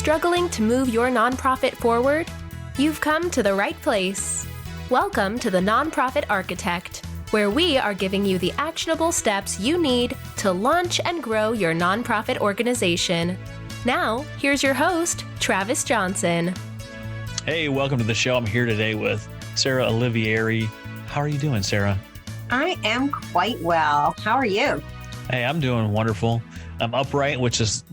Struggling to move your nonprofit forward? You've come to the right place. Welcome to the Nonprofit Architect, where we are giving you the actionable steps you need to launch and grow your nonprofit organization. Now, here's your host, Travis Johnson. Hey, welcome to the show. I'm here today with Sarah Olivieri. How are you doing, Sarah? I am quite well. How are you? Hey, I'm doing wonderful. I'm upright, which is,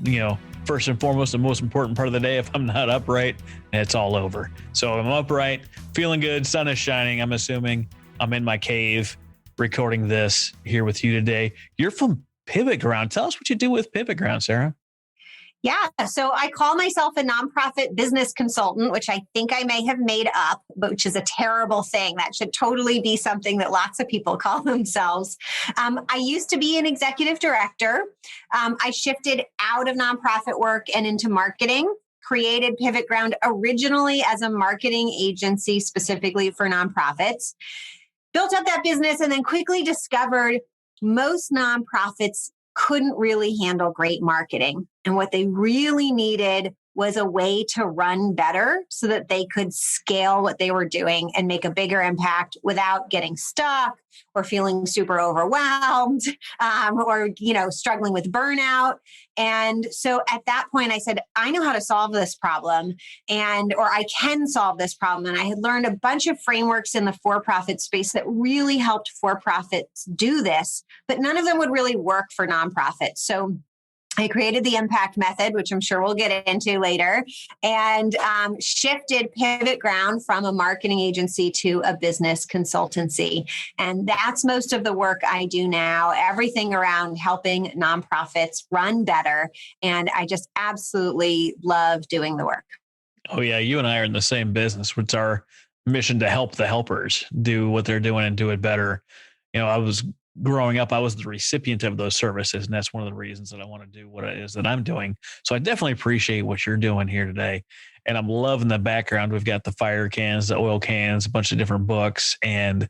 first and foremost, the most important part of the day. If I'm not upright, it's all over. So I'm upright, feeling good. Sun is shining. I'm assuming I'm in my cave recording this here with you today. You're from Pivot Ground. Tell us what you do with Pivot Ground, Sarah. Yeah, so I call myself a nonprofit business consultant, which I think I may have made up, but which is a terrible thing. That should totally be something that lots of people call themselves. I used to be an executive director. I shifted out of nonprofit work and into marketing, created Pivot Ground originally as a marketing agency specifically for nonprofits, built up that business, and then quickly discovered most nonprofits couldn't really handle great marketing. And what they really needed was a way to run better so that they could scale what they were doing and make a bigger impact without getting stuck or feeling super overwhelmed or, struggling with burnout. And so at that point, I said, I know how to solve this problem or I can solve this problem. And I had learned a bunch of frameworks in the for-profit space that really helped for-profits do this, but none of them would really work for nonprofits. So I created the impact method, which I'm sure we'll get into later, and shifted Pivot Ground from a marketing agency to a business consultancy. And that's most of the work I do now, everything around helping nonprofits run better. And I just absolutely love doing the work. Oh, yeah. You and I are in the same business. It's our mission to help the helpers do what they're doing and do it better. Growing up, I was the recipient of those services, and that's one of the reasons that I want to do what it is that I'm doing. So I definitely appreciate what you're doing here today. And I'm loving the background. We've got the fire cans, the oil cans, a bunch of different books, and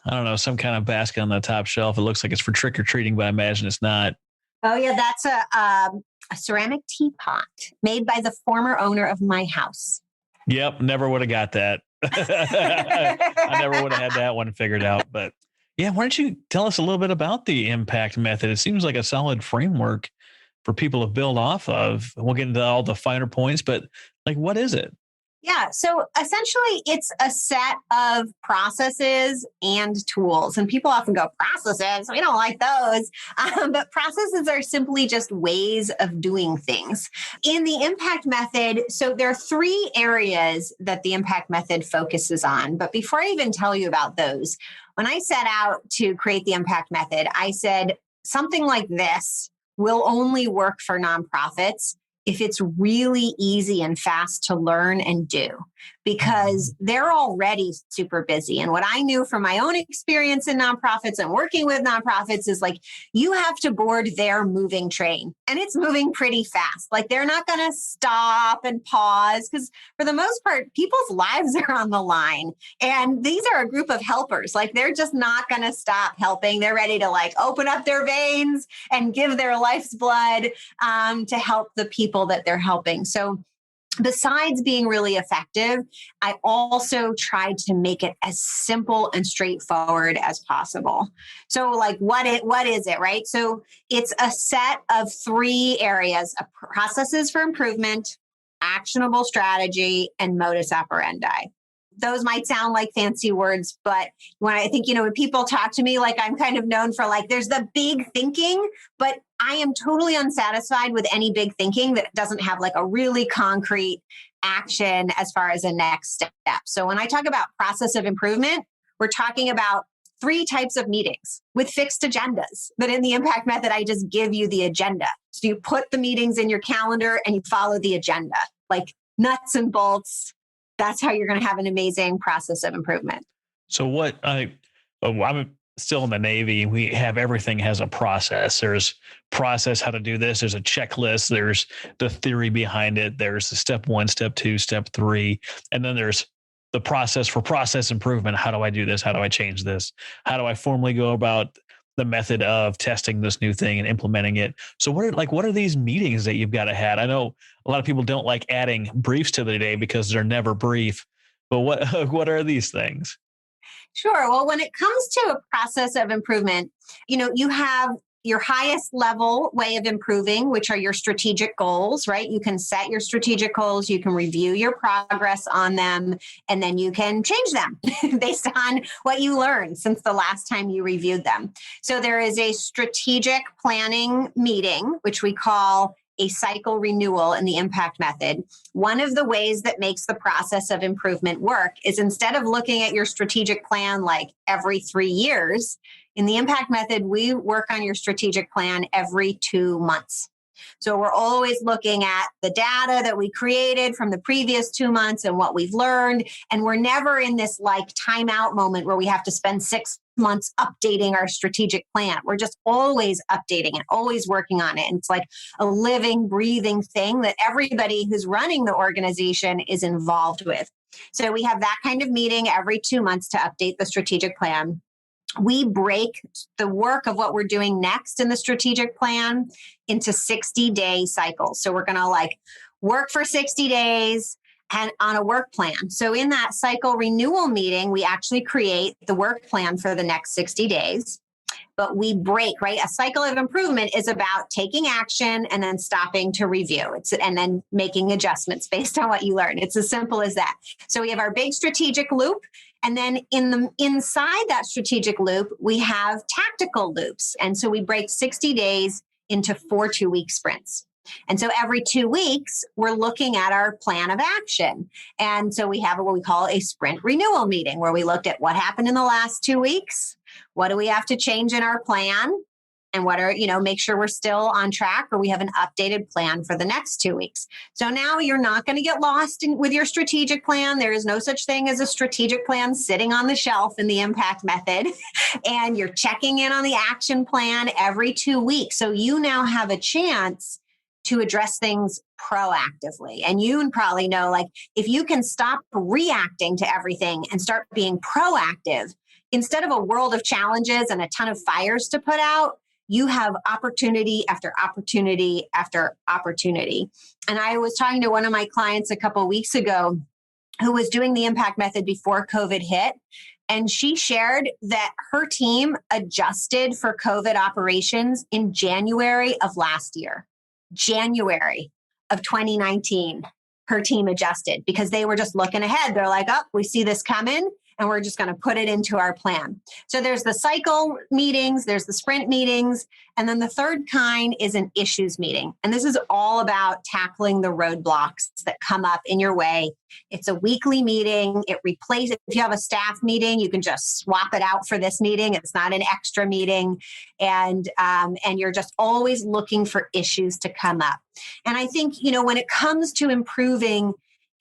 I don't know, some kind of basket on the top shelf. It looks like it's for trick-or-treating, but I imagine it's not. Oh, yeah, that's a ceramic teapot made by the former owner of my house. Yep, never would have got that. I never would have had that one figured out, but yeah, why don't you tell us a little bit about the impact method? It seems like a solid framework for people to build off of. We'll get into all the finer points, but what is it? Yeah, so essentially it's a set of processes and tools. And people often go, processes, we don't like those. But processes are simply just ways of doing things. In the impact method, so there are 3 areas that the impact method focuses on. But before I even tell you about those, when I set out to create the impact method, I said something like this will only work for nonprofits if it's really easy and fast to learn and do, because they're already super busy. And what I knew from my own experience in nonprofits and working with nonprofits is you have to board their moving train, and it's moving pretty fast. They're not going to stop and pause because for the most part, people's lives are on the line. And these are a group of helpers. They're just not going to stop helping. They're ready to open up their veins and give their life's blood to help the people that they're helping. So besides being really effective, I also tried to make it as simple and straightforward as possible. So what is it, right? So it's a set of 3 areas: processes for improvement, actionable strategy, and modus operandi. Those might sound like fancy words, but when people talk to me, I'm kind of known for there's the big thinking, but I am totally unsatisfied with any big thinking that doesn't have a really concrete action as far as a next step. So when I talk about process of improvement, we're talking about 3 types of meetings with fixed agendas. But in the impact method, I just give you the agenda. So you put the meetings in your calendar and you follow the agenda, nuts and bolts. That's how you're going to have an amazing process of improvement. So I'm still in the Navy. We have everything has a process. There's process how to do this. There's a checklist. There's the theory behind it. There's the step 1, step 2, step 3. And then there's the process for process improvement. How do I do this? How do I change this? How do I formally go about the method of testing this new thing and implementing it. So what are these meetings that you've got to have? I know a lot of people don't like adding briefs to the day because they're never brief, but what are these things? Sure. Well, when it comes to a process of improvement, you have your highest level way of improving, which are your strategic goals, right? You can set your strategic goals, you can review your progress on them, and then you can change them based on what you learned since the last time you reviewed them. So there is a strategic planning meeting, which we call a cycle renewal in the impact method. One of the ways that makes the process of improvement work is instead of looking at your strategic plan like every 3 years, in the impact method, we work on your strategic plan every 2 months. So we're always looking at the data that we created from the previous 2 months and what we've learned. And we're never in this like timeout moment where we have to spend 6 months updating our strategic plan. We're just always updating it, always working on it. And it's like a living, breathing thing that everybody who's running the organization is involved with. So we have that kind of meeting every 2 months to update the strategic plan. We break the work of what we're doing next in the strategic plan into 60-day cycles. So we're going to work for 60 days and on a work plan. So in that cycle renewal meeting, we actually create the work plan for the next 60 days. But we break, right? A cycle of improvement is about taking action and then stopping to review. And then making adjustments based on what you learn. It's as simple as that. So we have our big strategic loop. And then inside that strategic loop, we have tactical loops. And so we break 60 days into 4 2-week sprints. And so every 2 weeks, we're looking at our plan of action. And so we have what we call a sprint renewal meeting where we looked at what happened in the last 2 weeks. What do we have to change in our plan? And what are, make sure we're still on track or we have an updated plan for the next 2 weeks. So now you're not going to get lost with your strategic plan. There is no such thing as a strategic plan sitting on the shelf in the impact method. And you're checking in on the action plan every 2 weeks. So you now have a chance to address things proactively. And you probably know, if you can stop reacting to everything and start being proactive, instead of a world of challenges and a ton of fires to put out, you have opportunity after opportunity after opportunity. And I was talking to one of my clients a couple of weeks ago who was doing the impact method before COVID hit. And she shared that her team adjusted for COVID operations in January of last year. January of 2019, her team adjusted because they were just looking ahead. They're like, oh, we see this coming. And we're just going to put it into our plan. So there's the cycle meetings, there's the sprint meetings, and then the third kind is an issues meeting. And this is all about tackling the roadblocks that come up in your way. It's a weekly meeting. It replaces, if you have a staff meeting, you can just swap it out for this meeting. It's not an extra meeting. And you're just always looking for issues to come up. And I think, when it comes to improving,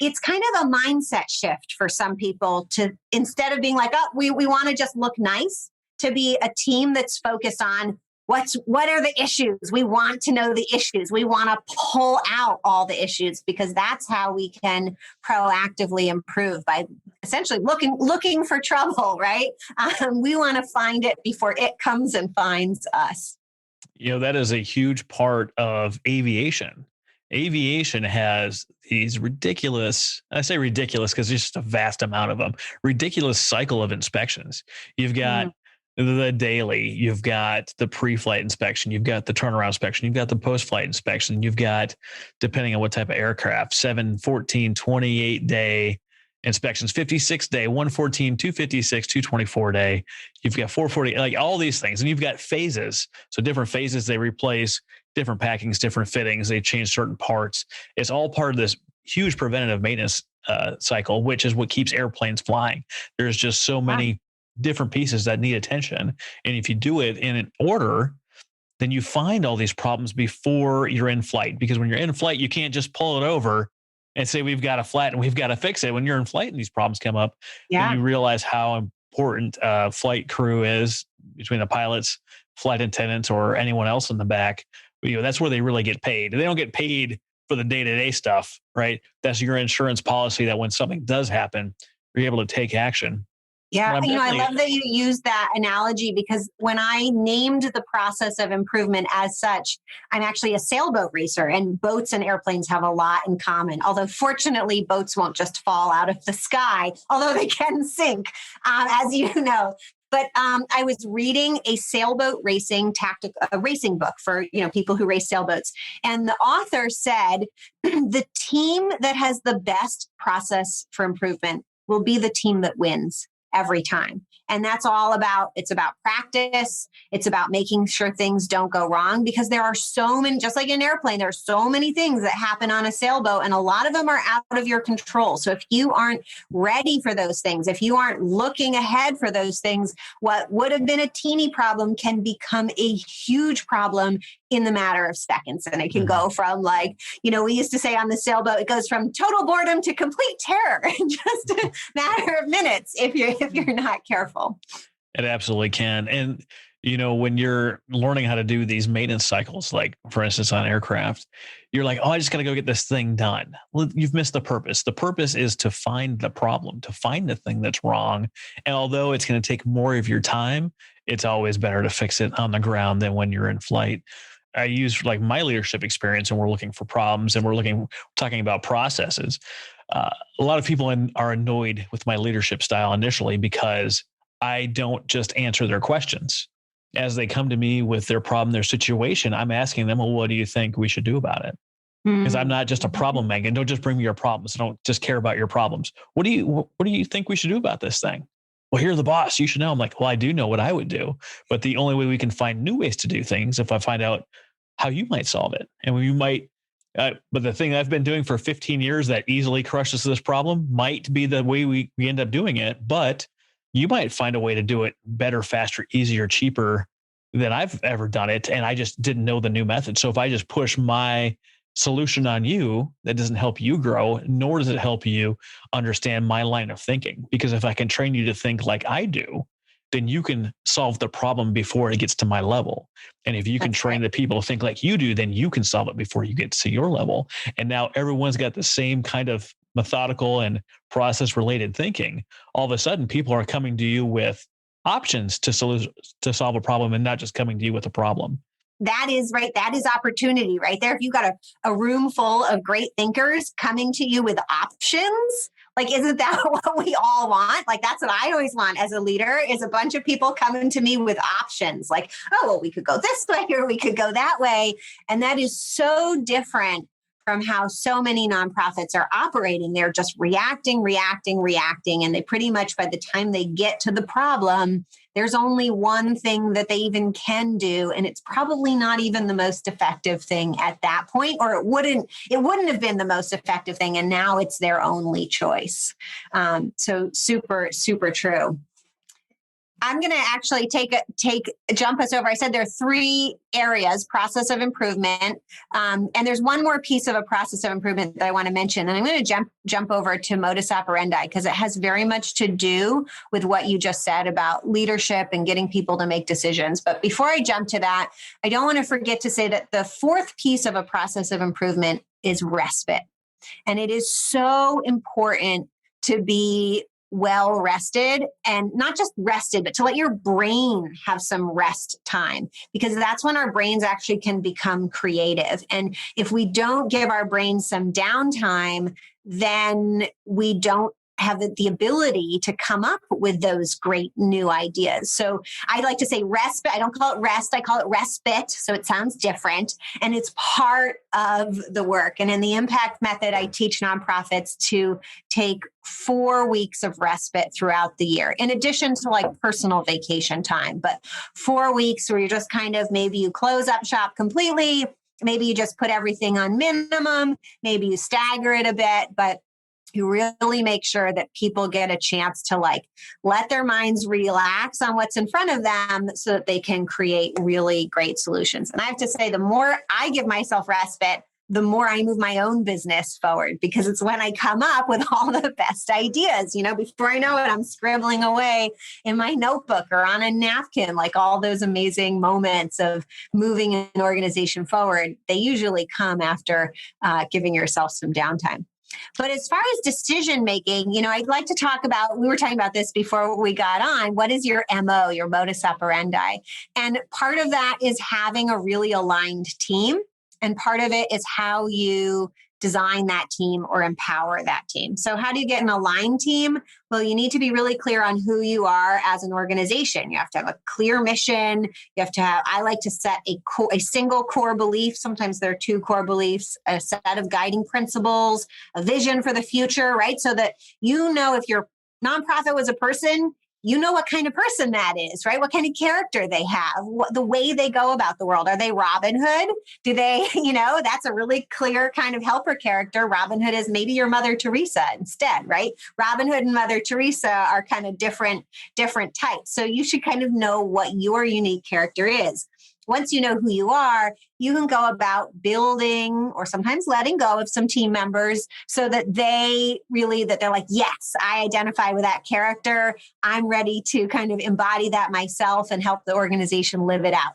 it's kind of a mindset shift for some people to, instead of being like, oh, we want to just look nice, to be a team that's focused on what are the issues? We want to know the issues. We want to pull out all the issues because that's how we can proactively improve by essentially looking for trouble, right? We want to find it before it comes and finds us. That is a huge part of aviation. Aviation has these ridiculous, I say ridiculous because there's just a vast amount of them, ridiculous cycle of inspections. You've got the daily, you've got the pre-flight inspection, you've got the turnaround inspection, you've got the post-flight inspection, you've got, depending on what type of aircraft, 7, 14, 28-day inspections, 56-day, 114, 256, 224-day. You've got 440, all these things. And you've got phases. So different phases, they replace different packings, different fittings, they change certain parts. It's all part of this huge preventative maintenance cycle, which is what keeps airplanes flying. There's just so many different pieces that need attention. And if you do it in an order, then you find all these problems before you're in flight. Because when you're in flight, you can't just pull it over and say, we've got a flat and we've got to fix it. When you're in flight and these problems come up, then you realize how important flight crew is between the pilots, flight attendants, or anyone else in the back. That's where they really get paid. They don't get paid for the day-to-day stuff, right? That's your insurance policy that when something does happen, you're able to take action. Yeah, I'm I definitely, love that you used that analogy because when I named the process of improvement as such, I'm actually a sailboat racer, and boats and airplanes have a lot in common. Although, fortunately, boats won't just fall out of the sky, although they can sink, as you know. But I was reading a sailboat racing a racing book for people who race sailboats, and the author said the team that has the best process for improvement will be the team that wins every time. And that's all about, it's about practice. It's about making sure things don't go wrong, because there are so many, just like in an airplane, there are so many things that happen on a sailboat, and a lot of them are out of your control. So if you aren't ready for those things, if you aren't looking ahead for those things, what would have been a teeny problem can become a huge problem in the matter of seconds. And it can go from we used to say on the sailboat, it goes from total boredom to complete terror in just a matter of minutes if you're not careful. it absolutely can. And, when you're learning how to do these maintenance cycles, like for instance, on aircraft, you're like, oh, I just got to go get this thing done. Well, you've missed the purpose. The purpose is to find the problem, to find the thing that's wrong. And although it's going to take more of your time, it's always better to fix it on the ground than when you're in flight. I use my leadership experience, and we're looking for problems, and we're talking about processes. A lot of people are annoyed with my leadership style initially because I don't just answer their questions. As they come to me with their problem, their situation, I'm asking them, well, what do you think we should do about it? Because I'm not just a problem magnet. Don't just bring me your problems. I don't just care about your problems. What do you think we should do about this thing? Well, you're the boss. You should know. I'm like, well, I do know what I would do. But the only way we can find new ways to do things if I find out how you might solve it. And you might, but the thing I've been doing for 15 years that easily crushes this problem might be the way we end up doing it. But you might find a way to do it better, faster, easier, cheaper than I've ever done it. And I just didn't know the new method. So if I just push my solution on you, that doesn't help you grow, nor does it help you understand my line of thinking. Because if I can train you to think like I do, then you can solve the problem before it gets to my level. And if you can train the people to think like you do, then you can solve it before you get to your level. And now everyone's got the same kind of methodical and process related thinking. All of a sudden, people are coming to you with options to solve a problem, and not just coming to you with a problem. That is right. That is opportunity right there. If you've got a room full of great thinkers coming to you with options, isn't that what we all want? That's what I always want as a leader, is a bunch of people coming to me with options. Oh, well, we could go this way or we could go that way. And that is so different from how so many nonprofits are operating. They're just reacting. And they pretty much, by the time they get to the problem, there's only one thing that they even can do. And it's probably not even the most effective thing at that point, or it wouldn't have been the most effective thing. And now it's their only choice. So super, super true. I'm going to actually jump us over. I said there are 3 areas: process of improvement. And there's one more piece of a process of improvement that I want to mention. And I'm going to jump over to modus operandi, because it has very much to do with what you just said about leadership and getting people to make decisions. But before I jump to that, I don't want to forget to say that the 4th piece of a process of improvement is respite. And it is so important to be well rested, and not just rested, but to let your brain have some rest time, because that's when our brains actually can become creative. And if we don't give our brains some downtime, then we don't have the ability to come up with those great new ideas. So I like to say respite. I don't call it rest. I call it respite. So it sounds different. And it's part of the work. And in the impact method, I teach nonprofits to take 4 weeks of respite throughout the year, in addition to personal vacation time. But 4 weeks where you're just kind of, maybe you close up shop completely. Maybe you just put everything on minimum. Maybe you stagger it a bit, but you really make sure that people get a chance to let their minds relax on what's in front of them, so that they can create really great solutions. And I have to say, the more I give myself respite, the more I move my own business forward, because it's when I come up with all the best ideas. Before I know it, I'm scribbling away in my notebook or on a napkin, all those amazing moments of moving an organization forward. They usually come after giving yourself some downtime. But as far as decision making, I'd like to talk about, we were talking about this before we got on. What is your MO, your modus operandi? And part of that is having a really aligned team. And part of it is how you design that team or empower that team. So how do you get an aligned team? Well, you need to be really clear on who you are as an organization. You have to have a clear mission. You have to have, I like to set a single core belief. Sometimes there are two core beliefs, a set of guiding principles, a vision for the future, right? So that if your nonprofit was a person, you know what kind of person that is, right? What kind of character they have, the way they go about the world. Are they Robin Hood? Do they, that's a really clear kind of helper character. Robin Hood is maybe your Mother Teresa instead, right? Robin Hood and Mother Teresa are kind of different types. So you should kind of know what your unique character is. Once you know who you are, you can go about building or sometimes letting go of some team members so that they're like, yes, I identify with that character. I'm ready to kind of embody that myself and help the organization live it out.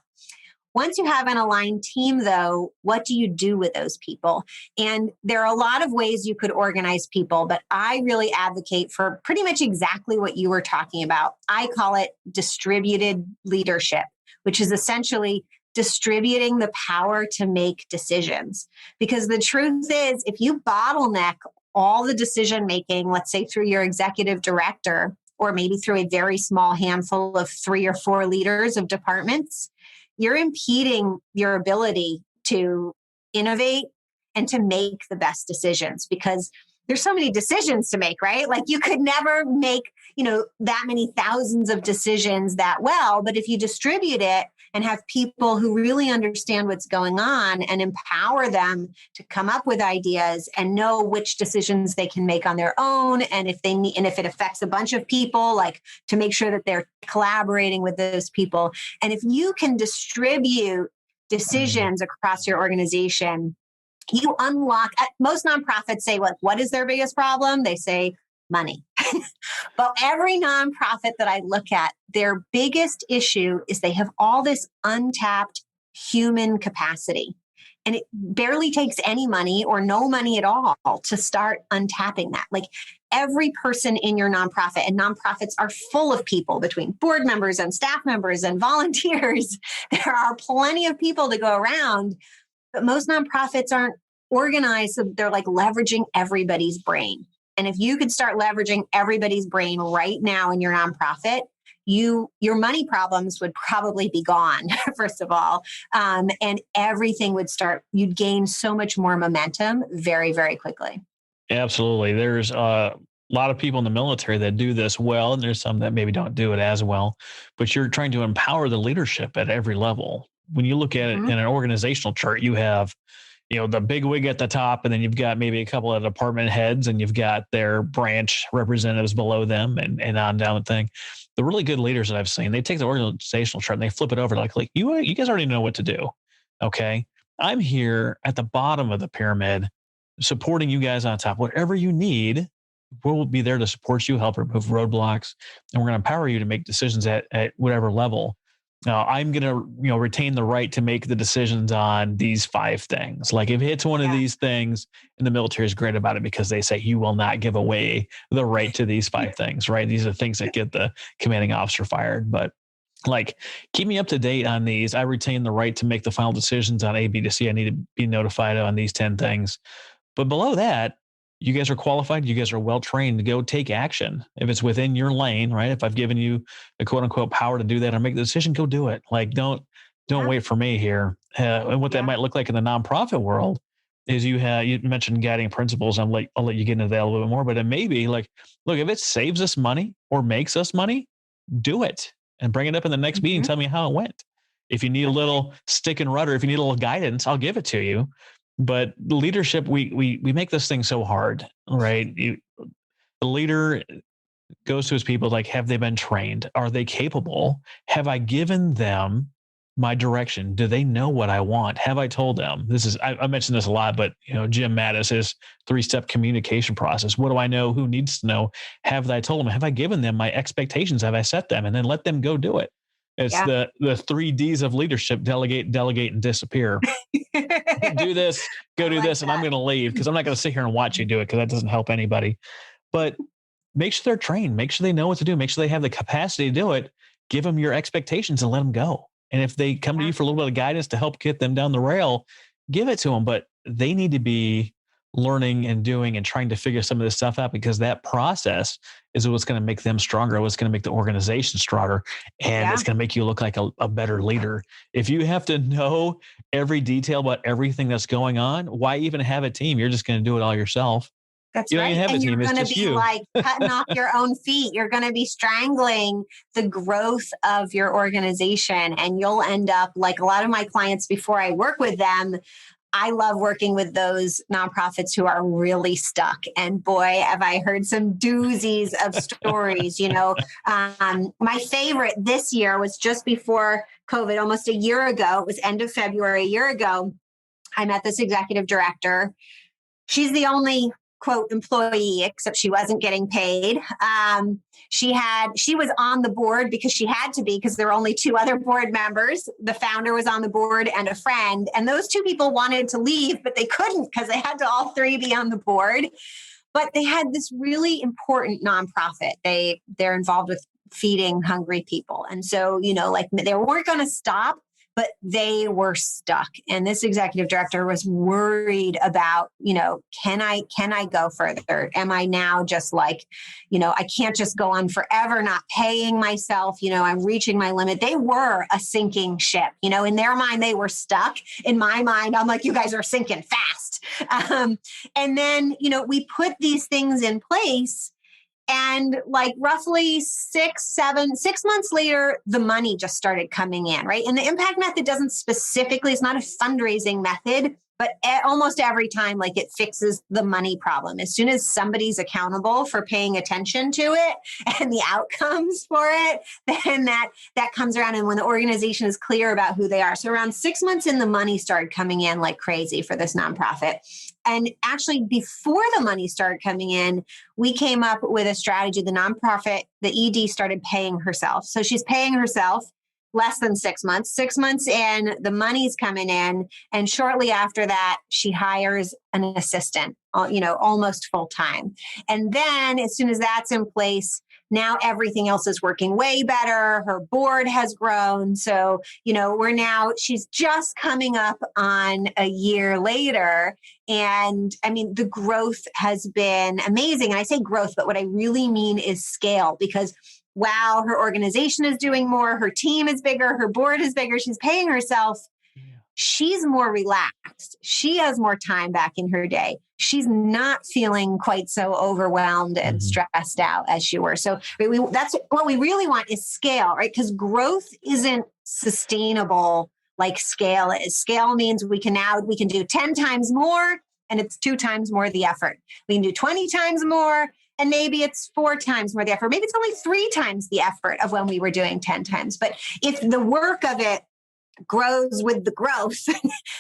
Once you have an aligned team, though, what do you do with those people? And there are a lot of ways you could organize people, but I really advocate for pretty much exactly what you were talking about. I call it distributed leadership, which is essentially distributing the power to make decisions. Because the truth is, if you bottleneck all the decision making, let's say through your executive director, or maybe through a very small handful of 3 or 4 leaders of departments, you're impeding your ability to innovate and to make the best decisions, because there's so many decisions to make, right? Like you could never make, that many thousands of decisions that well, but if you distribute it and have people who really understand what's going on and empower them to come up with ideas and know which decisions they can make on their own, and if it affects a bunch of people, like to make sure that they're collaborating with those people. And if you can distribute decisions across your organization, you unlock. Most nonprofits say, what is their biggest problem? They say money. But every nonprofit that I look at, their biggest issue is they have all this untapped human capacity. And it barely takes any money or no money at all to start untapping that. Like every person in your nonprofit, and nonprofits are full of people between board members and staff members and volunteers. There are plenty of people to go around. But most nonprofits aren't organized, so they're like leveraging everybody's brain. And if you could start leveraging everybody's brain right now in your nonprofit, your money problems would probably be gone, first of all. And everything would you'd gain so much more momentum very, very quickly. Absolutely. There's a lot of people in the military that do this well, and there's some that maybe don't do it as well, but you're trying to empower the leadership at every level. When you look at it in an organizational chart, you have, the big wig at the top, and then you've got maybe a couple of department heads, and you've got their branch representatives below them, and on down the thing. The really good leaders that I've seen, they take the organizational chart and they flip it over like you guys already know what to do. Okay. I'm here at the bottom of the pyramid, supporting you guys on top. Whatever you need, we'll be there to support you, help remove roadblocks, and we're going to empower you to make decisions at whatever level. Now, I'm going to, retain the right to make the decisions on these 5 things. Like if it's one of these things, and the military is great about it because they say you will not give away the right to these 5 things, right? These are things that get the commanding officer fired. But like, keep me up to date on these. I retain the right to make the final decisions on A, B to C. I need to be notified on these 10 things. But below that, you guys are qualified. You guys are well trained to go take action. If it's within your lane, right? If I've given you the quote unquote power to do that or make the decision, go do it. Like, don't wait for me here. And what that might look like in the nonprofit world is you mentioned guiding principles. I'll let you get into that a little bit more, but it may be like, look, if it saves us money or makes us money, do it and bring it up in the next meeting. Tell me how it went. If you need a little stick and rudder, if you need a little guidance, I'll give it to you. But leadership, we make this thing so hard, right? The leader goes to his people like, have they been trained? Are they capable? Have I given them my direction? Do they know what I want? Have I told them? I mentioned this a lot, but Jim Mattis, his 3-step communication process. What do I know? Who needs to know? Have I told them? Have I given them my expectations? Have I set them? And then let them go do it. It's the 3 Ds of leadership: delegate, and disappear. do this, go do this, and I'm going to leave because I'm not going to sit here and watch you do it because that doesn't help anybody. But make sure they're trained, make sure they know what to do, make sure they have the capacity to do it, give them your expectations and let them go. And if they come to you for a little bit of guidance to help get them down the rail, give it to them. But they need to be learning and doing and trying to figure some of this stuff out, because that process is what's going to make them stronger, what's going to make the organization stronger, and it's going to make you look like a better leader. If you have to know every detail about everything that's going on, why even have a team? You're just going to do it all yourself. That's you right. Have and a you're team. going to be like cutting off your own feet. You're going to be strangling the growth of your organization, and you'll end up like a lot of my clients before I work with them. I love working with those nonprofits who are really stuck. And boy, have I heard some doozies of stories. My favorite this year was just before COVID, almost a year ago. It was end of February, a year ago. I met this executive director. She's the only quote employee, except she wasn't getting paid. She was on the board because she had to be, because there were only two other board members. The founder was on the board and a friend. And those two people wanted to leave, but they couldn't because they had to all three be on the board. But they had this really important nonprofit. They're involved with feeding hungry people. And so, they weren't going to stop, but they were stuck. And this executive director was worried about, can I go further? Am I now just like, I can't just go on forever not paying myself. I'm reaching my limit. They were a sinking ship. In their mind, they were stuck. In my mind, I'm like, you guys are sinking fast. And then, we put these things in place. And like roughly 6 months later, the money just started coming in, right? And the impact method doesn't specifically, it's not a fundraising method, but almost every time, like it fixes the money problem. As soon as somebody's accountable for paying attention to it and the outcomes for it, then that comes around. And when the organization is clear about who they are. So around 6 months in, the money started coming in like crazy for this nonprofit. And actually, before the money started coming in, we came up with a strategy. The nonprofit, the ED, started paying herself. So she's paying herself less than 6 months. 6 months in, the money's coming in. And shortly after that, she hires an assistant, almost full time. And then as soon as that's in place, now everything else is working way better. Her board has grown. So, she's just coming up on a year later. And I mean, the growth has been amazing. And I say growth, but what I really mean is scale, because wow, her organization is doing more. Her team is bigger. Her board is bigger. She's paying herself. She's more relaxed. She has more time back in her day. She's not feeling quite so overwhelmed and stressed out as she were. So that's what we really want is scale, right? Because growth isn't sustainable like scale is. Scale means we can do 10 times more, and it's 2 times more the effort. We can do 20 times more, and maybe it's 4 times more the effort. Maybe it's only 3 times the effort of when we were doing 10 times. But if the work of it grows with the growth,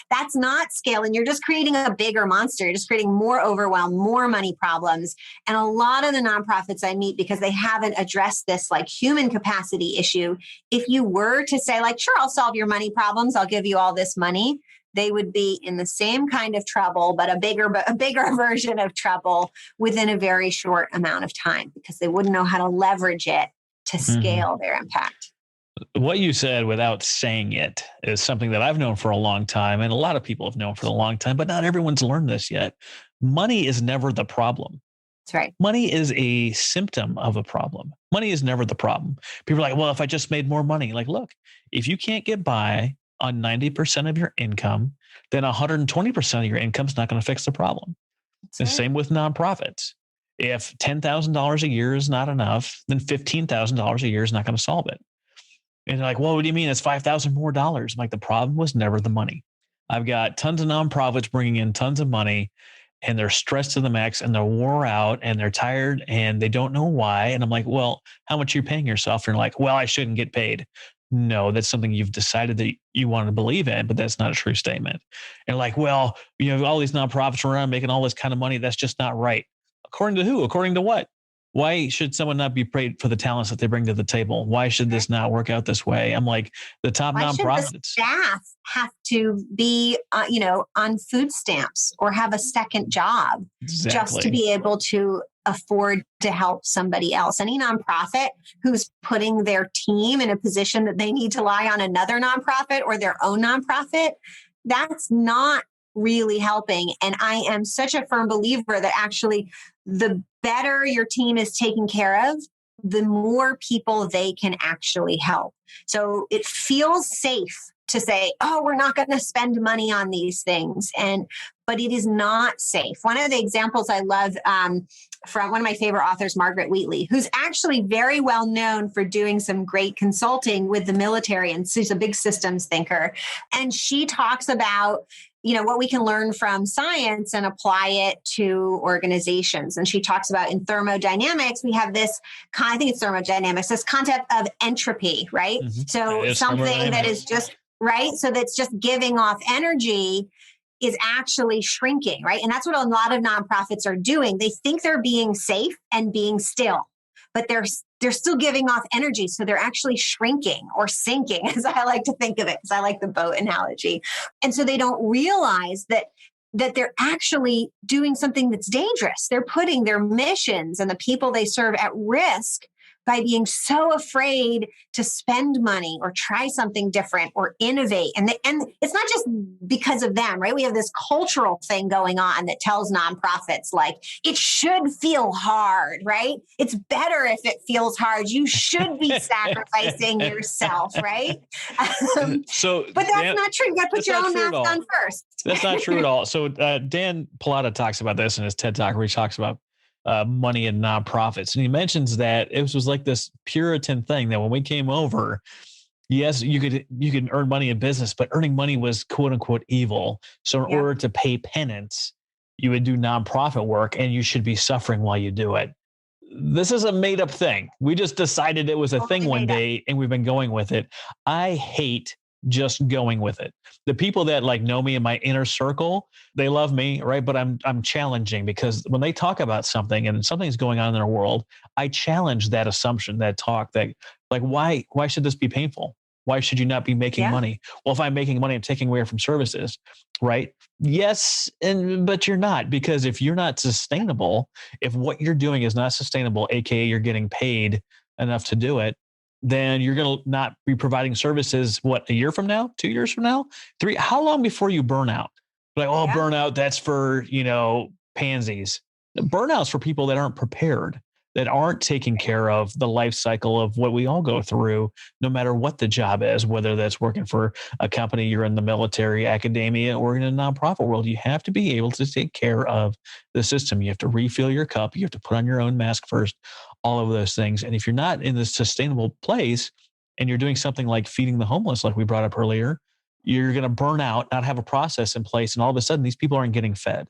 that's not scale. And you're just creating a bigger monster. You're just creating more overwhelm, more money problems. And a lot of the nonprofits I meet, because they haven't addressed this like human capacity issue, if you were to say like, sure, I'll solve your money problems, I'll give you all this money, they would be in the same kind of trouble, but a bigger version of trouble within a very short amount of time, because they wouldn't know how to leverage it to scale their impact. What you said without saying it is something that I've known for a long time, and a lot of people have known for a long time, but not everyone's learned this yet. Money is never the problem. That's right. Money is a symptom of a problem. Money is never the problem. People are like, well, if I just made more money, like, look, if you can't get by on 90% of your income, then 120% of your income is not going to fix the problem. That's the same with nonprofits. If $10,000 a year is not enough, then $15,000 a year is not going to solve it. And they're like, well, what do you mean? It's $5,000 more dollars. I'm like, the problem was never the money. I've got tons of nonprofits bringing in tons of money, and they're stressed to the max, and they're wore out, and they're tired, and they don't know why. And I'm like, well, how much are you paying yourself? And they're like, well, I shouldn't get paid. No, that's something you've decided that you want to believe in, but that's not a true statement. And like, well, all these nonprofits around making all this kind of money. That's just not right. According to who? According to what? why should someone not be paid for the talents that they bring to the table? Why should this not work out this way? I'm like, the top Why should the nonprofits. staff have to be, on food stamps or have a second job just to Exactly. be able to afford to help somebody else? Any nonprofit who's putting their team in a position that they need to rely on another nonprofit or their own nonprofit, that's not really helping. And I am such a firm believer that actually the better your team is taken care of, the more people they can actually help. So it feels safe to say, oh, we're not going to spend money on these things. But it is not safe. One of the examples I love from one of my favorite authors, Margaret Wheatley, who's actually very well known for doing some great consulting with the military. And she's a big systems thinker. And she talks about what we can learn from science and apply it to organizations. And she talks about in thermodynamics, we have this, I think it's thermodynamics, this concept of entropy, right? Mm-hmm. So something that is just, right? So that's just giving off energy is actually shrinking, right? And that's what a lot of nonprofits are doing. They think they're being safe and being still, but they're still giving off energy. So they're actually shrinking or sinking, as I like to think of it, because I like the boat analogy. And so they don't realize that they're actually doing something that's dangerous. They're putting their missions and the people they serve at risk by being so afraid to spend money or try something different or innovate. And it's not just because of them, right? We have this cultural thing going on that tells nonprofits like, it should feel hard, right? It's better if it feels hard. You should be sacrificing yourself, right? But that's not true. You got to put your own mask on first. That's not true at all. So Dan Pallotta talks about this in his TED Talk, where he talks about money in nonprofits. And he mentions that it was like this Puritan thing that when we came over, yes, you could earn money in business, but earning money was quote unquote evil. So in order to pay penance, you would do nonprofit work and you should be suffering while you do it. This is a made up thing. We just decided it was a thing one day and we've been going with it. I hate just going with it. The people that like know me in my inner circle, they love me, right? But I'm challenging, because when they talk about something and something's going on in their world, I challenge that assumption, that talk, that like, why should this be painful? Why should you not be making money? Well, if I'm making money, I'm taking away from services, right? Yes, but you're not, because if you're not sustainable, if what you're doing is not sustainable, AKA you're getting paid enough to do it, then you're going to not be providing services, a year from now, 2 years from now, 3, how long before you burn out? Like, burnout, that's for, pansies. Burnout's for people that aren't prepared, that aren't taking care of the life cycle of what we all go through, no matter what the job is, whether that's working for a company, you're in the military, academia, or in a nonprofit world. You have to be able to take care of the system. You have to refill your cup. You have to put on your own mask first, all of those things. And if you're not in this sustainable place and you're doing something like feeding the homeless, like we brought up earlier, you're going to burn out, not have a process in place. And all of a sudden, these people aren't getting fed.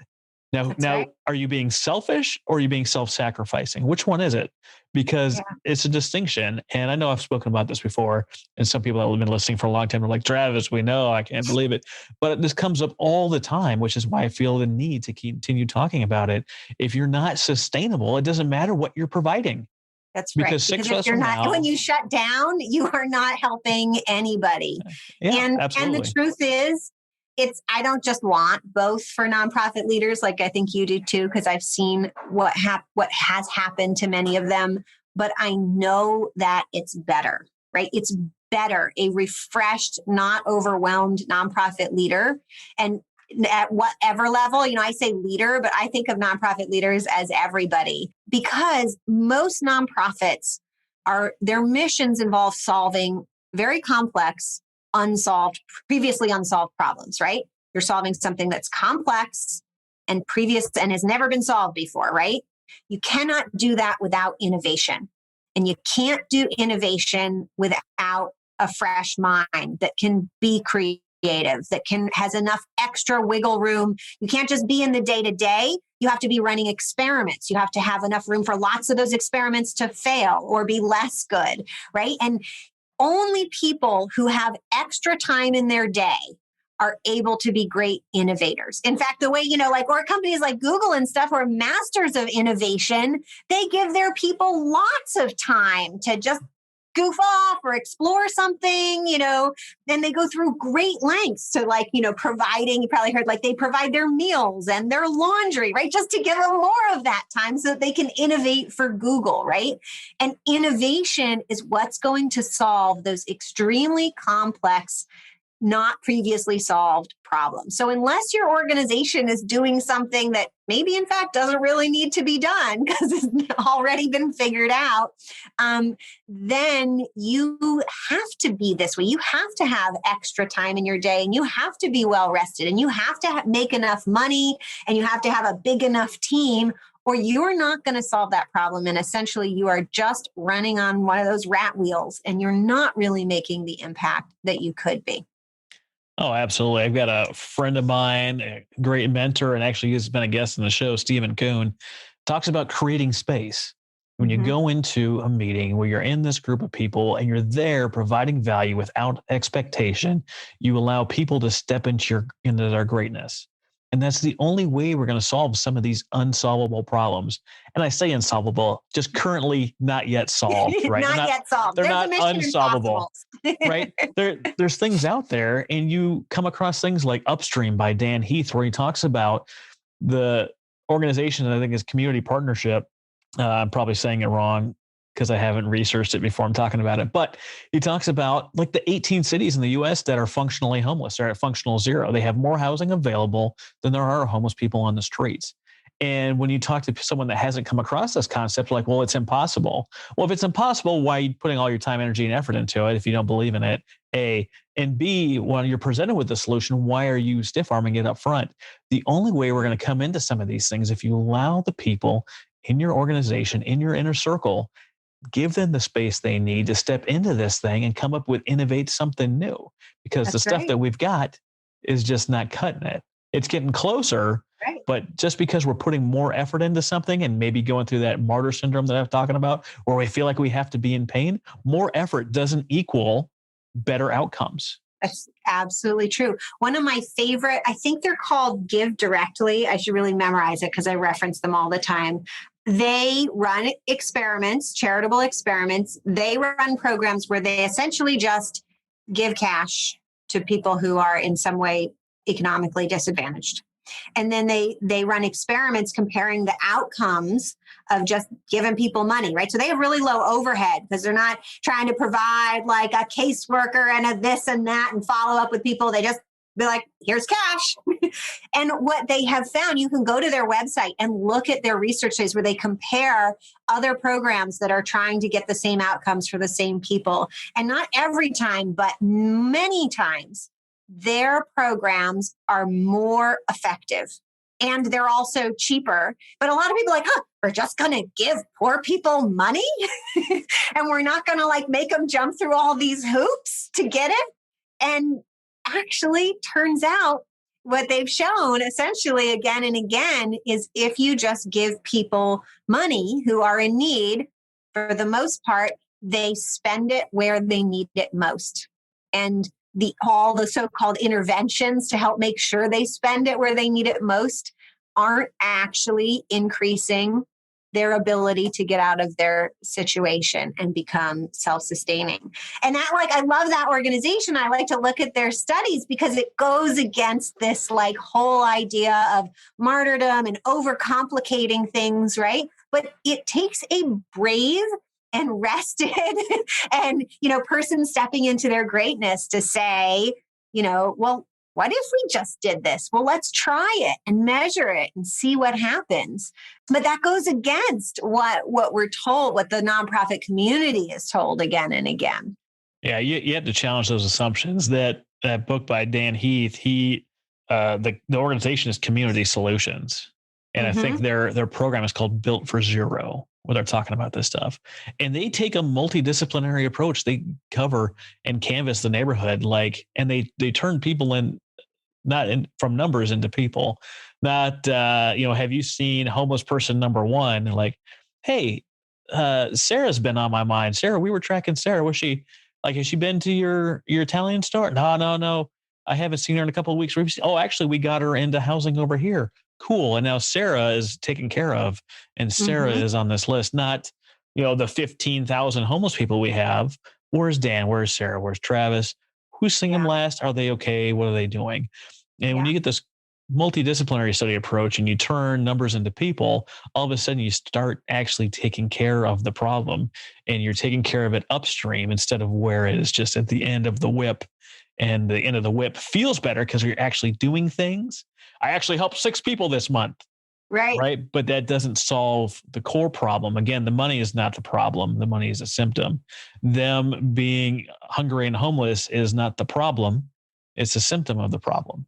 Now, right. Are you being selfish or are you being self-sacrificing? Which one is it? Because it's a distinction. And I know I've spoken about this before, and some people that have been listening for a long time are like, Travis, we know, I can't believe it. But this comes up all the time, which is why I feel the need to continue talking about it. If you're not sustainable, it doesn't matter what you're providing. That's because right. Because if you're not, when you shut down, you are not helping anybody. And the truth is, I don't just want both for nonprofit leaders, like I think you do too, because I've seen what has happened to many of them, but I know that it's better, right? It's better, a refreshed, not overwhelmed nonprofit leader. And at whatever level, I say leader, but I think of nonprofit leaders as everybody, because most nonprofits their missions involve solving very complex, previously unsolved problems, right? You're solving something that's complex and has never been solved before, right? You cannot do that without innovation. And you can't do innovation without a fresh mind that can be creative, that has enough extra wiggle room. You can't just be in the day-to-day. You have to be running experiments. You have to have enough room for lots of those experiments to fail or be less good, right? And only people who have extra time in their day are able to be great innovators. In fact, the way, like, or companies like Google and stuff are masters of innovation, they give their people lots of time to just goof off or explore something, and they go through great lengths to providing, you probably heard, like they provide their meals and their laundry, right? Just to give them more of that time so that they can innovate for Google, right? And innovation is what's going to solve those extremely complex, not previously solved problems. So unless your organization is doing something that maybe in fact doesn't really need to be done because it's already been figured out, then you have to be this way. You have to have extra time in your day, and you have to be well rested, and you have to make enough money, and you have to have a big enough team, or you're not going to solve that problem. And essentially you are just running on one of those rat wheels, and you're not really making the impact that you could be. Oh, absolutely. I've got a friend of mine, a great mentor, and actually he's been a guest on the show, Stephen Kuhn, talks about creating space. When you go into a meeting where you're in this group of people and you're there providing value without expectation, you allow people to step into their greatness. And that's the only way we're going to solve some of these unsolvable problems. And I say unsolvable, just currently not yet solved, right? Not yet solved. They're not unsolvable, right? There's things out there, and you come across things like Upstream by Dan Heath, where he talks about the organization that I think is Community Partnership. I'm probably saying it wrong because I haven't researched it before I'm talking about it. But he talks about like the 18 cities in the US that are functionally homeless. They're at functional zero. They have more housing available than there are homeless people on the streets. And when you talk to someone that hasn't come across this concept, like, well, it's impossible. Well, if it's impossible, why are you putting all your time, energy, and effort into it if you don't believe in it? A. And B, when you're presented with the solution, why are you stiff-arming it up front? The only way we're going to come into some of these things, if you allow the people in your organization, in your inner circle, give them the space they need to step into this thing and come up with, innovate something new, because the stuff that we've got is just not cutting it. It's getting closer, but just because we're putting more effort into something and maybe going through that martyr syndrome that I'm talking about, where we feel like we have to be in pain, more effort doesn't equal better outcomes. That's absolutely true. One of my favorite, I think they're called Give Directly. I should really memorize it because I reference them all the time. They run experiments, charitable experiments. They run programs where they essentially just give cash to people who are in some way economically disadvantaged. And then they run experiments comparing the outcomes of just giving people money, right? So they have really low overhead because they're not trying to provide like a caseworker and a this and that and follow up with people. They just be like, here's cash. And what they have found, you can go to their website and look at their research studies where they compare other programs that are trying to get the same outcomes for the same people. And not every time, but many times, their programs are more effective and they're also cheaper. But a lot of people are like, we're just going to give poor people money and we're not going to like make them jump through all these hoops to get it. And actually turns out what they've shown essentially again and again is if you just give people money who are in need, for the most part, they spend it where they need it most. And all the so-called interventions to help make sure they spend it where they need it most aren't actually increasing their ability to get out of their situation and become self-sustaining. And that, like, I love that organization. I like to look at their studies because it goes against this like whole idea of martyrdom and overcomplicating things, right? But it takes a brave and rested and, person stepping into their greatness to say, well, what if we just did this? Well, let's try it and measure it and see what happens. But that goes against what we're told, what the nonprofit community is told again and again. Yeah, you have to challenge those assumptions. That book by Dan Heath, the organization is Community Solutions. And I think their program is called Built for Zero, where they're talking about this stuff. And they take a multidisciplinary approach. They cover and canvas the neighborhood, and they turn people in, from numbers into people. Not, have you seen homeless person number one? Like, hey, Sarah's been on my mind. Sarah, we were tracking Sarah. Was she, has she been to your Italian store? No. I haven't seen her in a couple of weeks. Oh, actually, we got her into housing over here. Cool. And now Sarah is taken care of, and Sarah Mhm. is on this list, not, the 15,000 homeless people we have. Where's Dan? Where's Sarah? Where's Travis? Who's seeing them Yeah. last? Are they okay? What are they doing? And when Yeah. you get this multidisciplinary study approach and you turn numbers into people, all of a sudden you start actually taking care of the problem, and you're taking care of it upstream instead of where it is just at the end of the whip. And the end of the whip feels better because you're actually doing things. I actually helped 6 people this month, Right. right? But that doesn't solve the core problem. Again, the money is not the problem. The money is a symptom. Them being hungry and homeless is not the problem. It's a symptom of the problem.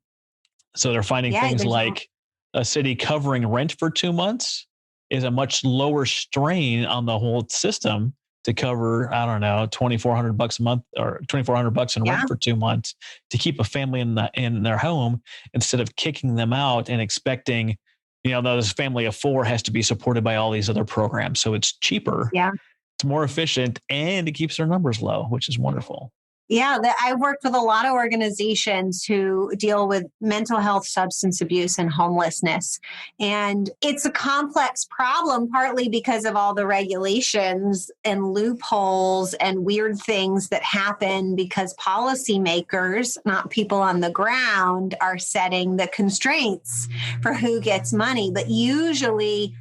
So they're finding Yeah. things like a city covering rent for 2 months is a much lower strain on the whole system to cover, I don't know, $2,400 a month or $2,400 in Yeah. rent for 2 months to keep a family in their home, instead of kicking them out and expecting, this family of 4 has to be supported by all these other programs. So it's cheaper, Yeah. it's more efficient, and it keeps their numbers low, which is wonderful. Yeah, I've worked with a lot of organizations who deal with mental health, substance abuse, and homelessness. And it's a complex problem, partly because of all the regulations and loopholes and weird things that happen because policymakers, not people on the ground, are setting the constraints for who gets money. But usually,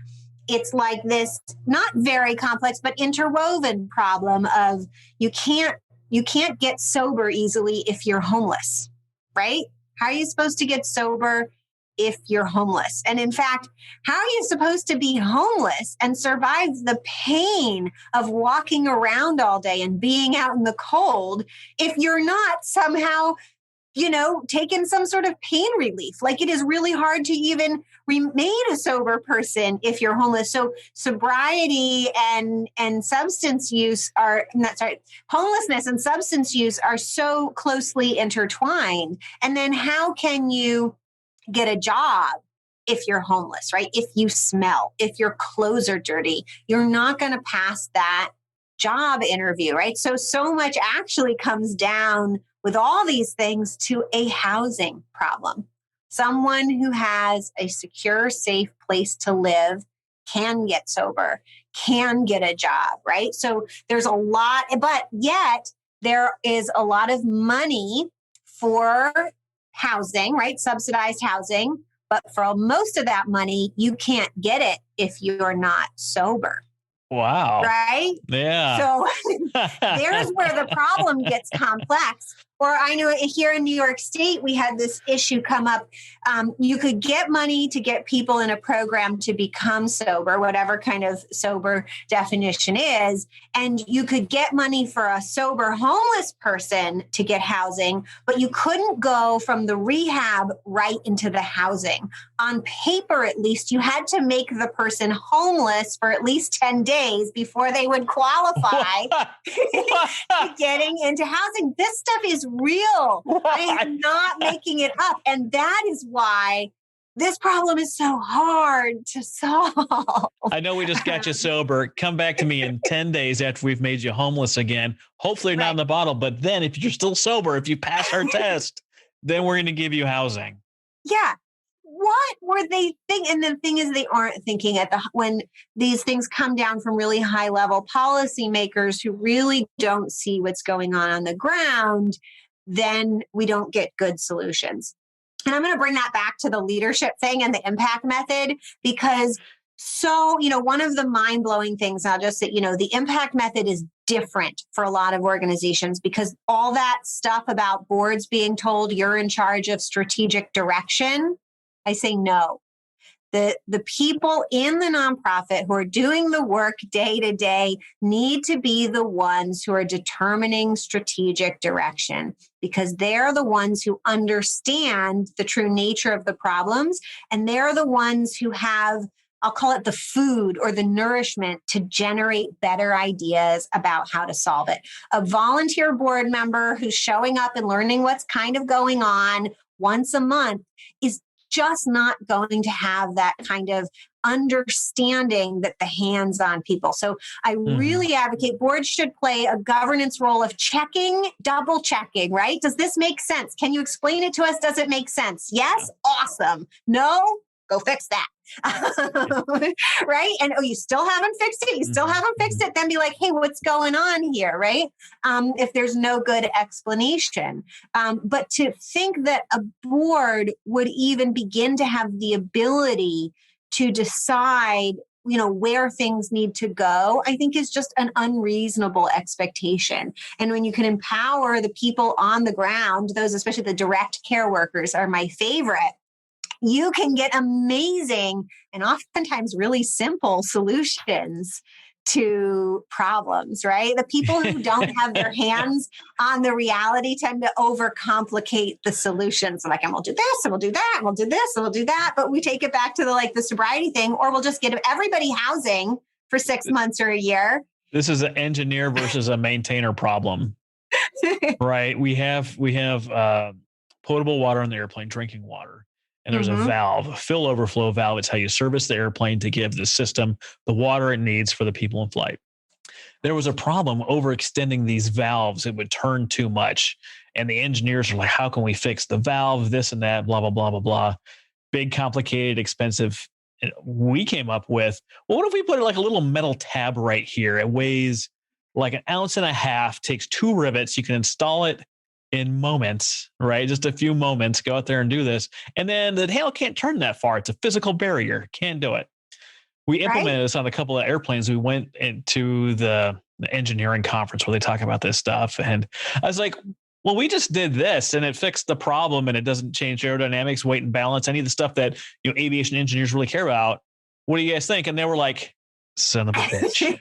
it's like this not very complex, but interwoven problem of you can't get sober easily if you're homeless, right? How are you supposed to get sober if you're homeless? And in fact, how are you supposed to be homeless and survive the pain of walking around all day and being out in the cold if you're not somehow taking some sort of pain relief? Like, it is really hard to even remain a sober person if you're homeless. So sobriety and substance use homelessness and substance use are so closely intertwined. And then how can you get a job if you're homeless, right? If you smell, if your clothes are dirty, you're not going to pass that job interview, right? So much actually comes down with all these things to a housing problem. Someone who has a secure, safe place to live can get sober, can get a job, right? So there's a lot, but yet there is a lot of money for housing, right? Subsidized housing. But for most of that money, you can't get it if you're not sober. Wow. Right? Yeah. So there's where the problem gets complex. Or I know here in New York State, we had this issue come up. You could get money to get people in a program to become sober, whatever kind of sober definition is. And you could get money for a sober homeless person to get housing, but you couldn't go from the rehab right into the housing. On paper, at least, you had to make the person homeless for at least 10 days before they would qualify to getting into housing. This stuff is real. I am not making it up. And that is why this problem is so hard to solve. I know we just got you sober. Come back to me in 10 days after we've made you homeless again. Hopefully not in the bottle, but then if you're still sober, if you pass our test, then we're going to give you housing. Yeah. What were they thinking? And the thing is, they aren't thinking when these things come down from really high level policymakers who really don't see what's going on the ground, then we don't get good solutions. And I'm going to bring that back to the leadership thing and the impact method, because one of the mind-blowing things, I'll just say, the impact method is different for a lot of organizations, because all that stuff about boards being told you're in charge of strategic direction, I say no. The people in the nonprofit who are doing the work day to day need to be the ones who are determining strategic direction, because they're the ones who understand the true nature of the problems. And they're the ones who have, I'll call it the food or the nourishment to generate better ideas about how to solve it. A volunteer board member who's showing up and learning what's kind of going on once a month is just not going to have that kind of understanding that the hands-on people. So I really advocate boards should play a governance role of checking, double checking, right? Does this make sense? Can you explain it to us? Does it make sense? Yes? Awesome. No? Go fix that. Right? And you still haven't fixed it. You still haven't fixed it. Then be like, hey, what's going on here? Right? If there's no good explanation. But to think that a board would even begin to have the ability to decide, where things need to go, I think is just an unreasonable expectation. And when you can empower the people on the ground, those, especially the direct care workers are my favorite, you can get amazing and oftentimes really simple solutions to problems, right? The people who don't have their hands on the reality tend to overcomplicate the solutions. Like, and we'll do this, and we'll do that, and we'll do this, and we'll do that. But we take it back to the sobriety thing, or we'll just give everybody housing for 6 months or a year. This is an engineer versus a maintainer problem, right? We have potable water on the airplane, drinking water. And there's a valve, a fill overflow valve. It's how you service the airplane to give the system the water it needs for the people in flight. There was a problem overextending these valves. It would turn too much. And the engineers are like, how can we fix the valve, this and that, blah, blah, blah, blah, blah. Big, complicated, expensive. And we came up with, well, what if we put like a little metal tab right here? It weighs like 1.5 ounces, takes 2 rivets. You can install it in moments, right? Just a few moments, go out there and do this. And then the handle can't turn that far. It's a physical barrier. Can't do it. We implemented this on a couple of airplanes. We went into the engineering conference where they talk about this stuff. And I was like, well, we just did this and it fixed the problem and it doesn't change aerodynamics, weight and balance, any of the stuff that aviation engineers really care about. What do you guys think? And they were like, son of a bitch.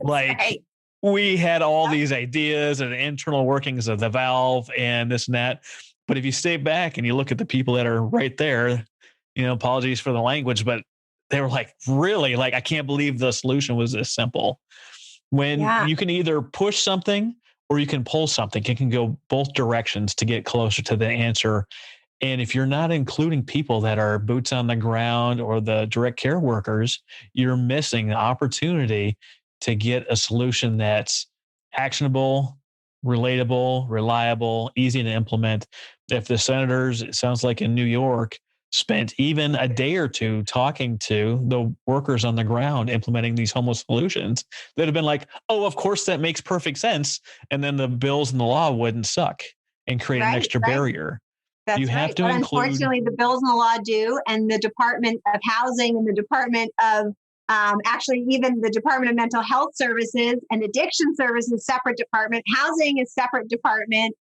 Like, we had all these ideas and internal workings of the valve and this and that. But if you stay back and you look at the people that are right there, apologies for the language, but they were like, really? Like, I can't believe the solution was this simple. When you can either push something or you can pull something, it can go both directions to get closer to the answer. And if you're not including people that are boots on the ground or the direct care workers, you're missing the opportunity to get a solution that's actionable, relatable, reliable, easy to implement. If the senators, it sounds like in New York, spent even a day or two talking to the workers on the ground implementing these homeless solutions, they'd have been like, oh, of course, that makes perfect sense. And then the bills and the law wouldn't suck and create an extra barrier. That's you have to but include. Unfortunately, the bills and the law do, and the Department of Housing and the Department of actually, even the Department of Mental Health Services and Addiction Services, separate department. Housing is separate department.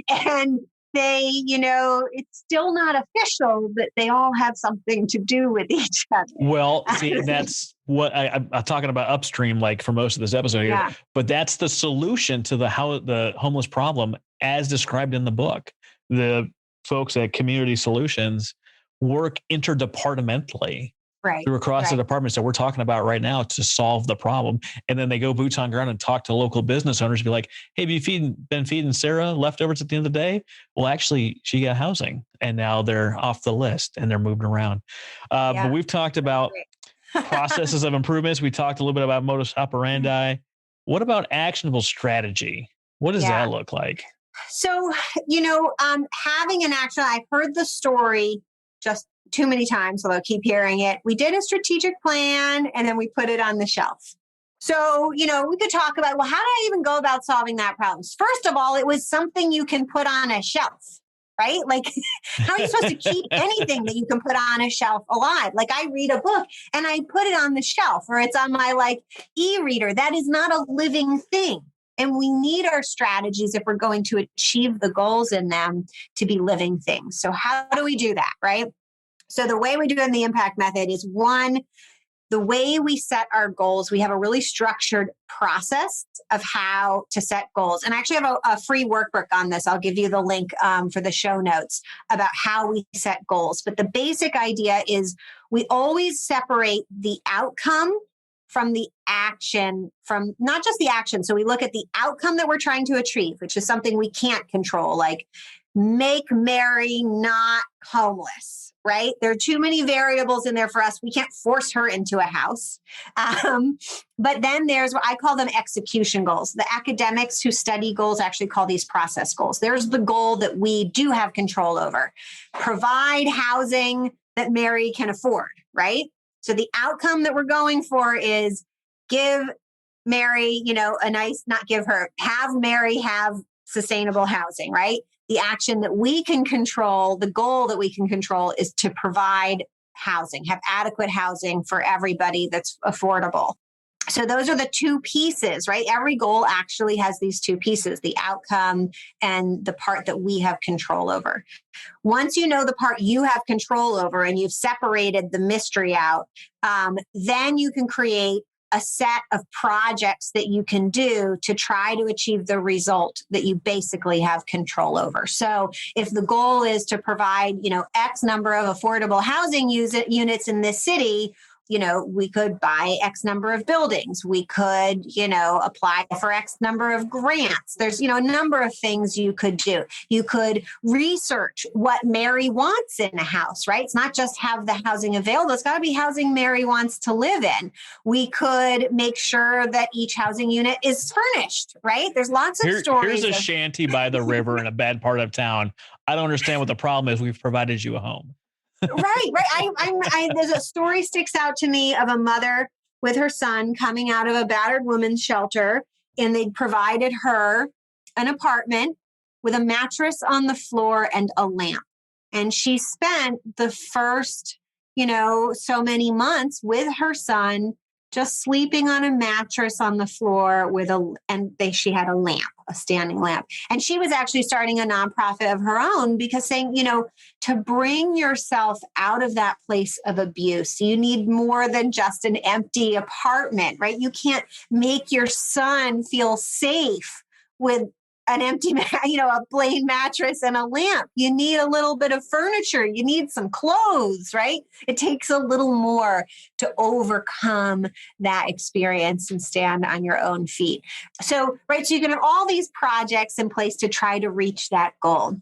And they, it's still not official, but they all have something to do with each other. Well, see, that's what I'm talking about upstream, like for most of this episode here. But that's the solution to the homeless problem as described in the book. The folks at Community Solutions work interdepartmentally. Through across the departments that we're talking about right now to solve the problem. And then they go boots on ground and talk to local business owners, be like, hey, have you been feeding Sarah leftovers at the end of the day? Well, actually, she got housing and now they're off the list and they're moved around. But we've talked about processes of improvements. We talked a little bit about modus operandi. What about actionable strategy? What does that look like? So, having an action, I've heard the story just too many times, although I keep hearing it. We did a strategic plan and then we put it on the shelf. So, we could talk about, well, how do I even go about solving that problem? First of all, it was something you can put on a shelf, right? Like, how are you supposed to keep anything that you can put on a shelf alive? Like, I read a book and I put it on the shelf, or it's on my e-reader. That is not a living thing. And we need our strategies if we're going to achieve the goals in them to be living things. So how do we do that, right? So the way we do it in the impact method is, one, the way we set our goals. We have a really structured process of how to set goals. And I actually have a free workbook on this. I'll give you the link for the show notes about how we set goals. But the basic idea is we always separate the outcome from the action, from not just the action. So we look at the outcome that we're trying to achieve, which is something we can't control, like make Mary not homeless, right? There are too many variables in there for us. We can't force her into a house. But then there's what I call them execution goals. The academics who study goals actually call these process goals. There's the goal that we do have control over. Provide housing that Mary can afford, right? So the outcome that we're going for is give Mary, have Mary have sustainable housing, right? The action that we can control, the goal that we can control is to provide housing, have adequate housing for everybody that's affordable. So those are the two pieces, right? Every goal actually has these two pieces, the outcome and the part that we have control over. Once you know the part you have control over and you've separated the mystery out, then you can create a set of projects that you can do to try to achieve the result that you basically have control over. So if the goal is to provide, X number of affordable housing units in this city, we could buy X number of buildings. We could, apply for X number of grants. There's, a number of things you could do. You could research what Mary wants in a house, right? It's not just have the housing available. It's got to be housing Mary wants to live in. We could make sure that each housing unit is furnished, right? There's lots of stories. Here's a shanty by the river in a bad part of town. I don't understand what the problem is. We've provided you a home. Right. There's a story sticks out to me of a mother with her son coming out of a battered women's shelter, and they provided her an apartment with a mattress on the floor and a lamp. And she spent the first, so many months with her son, just sleeping on a mattress on the floor she had a lamp, a standing lamp. And she was actually starting a nonprofit of her own because saying, to bring yourself out of that place of abuse, you need more than just an empty apartment, right? You can't make your son feel safe with an empty, a plain mattress and a lamp. You need a little bit of furniture. You need some clothes, right? It takes a little more to overcome that experience and stand on your own feet. So you can have all these projects in place to try to reach that goal.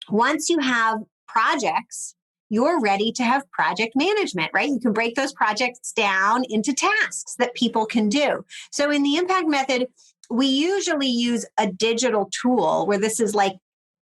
Once you have projects, you're ready to have project management, right? You can break those projects down into tasks that people can do. So in the impact method, we usually use a digital tool where this is like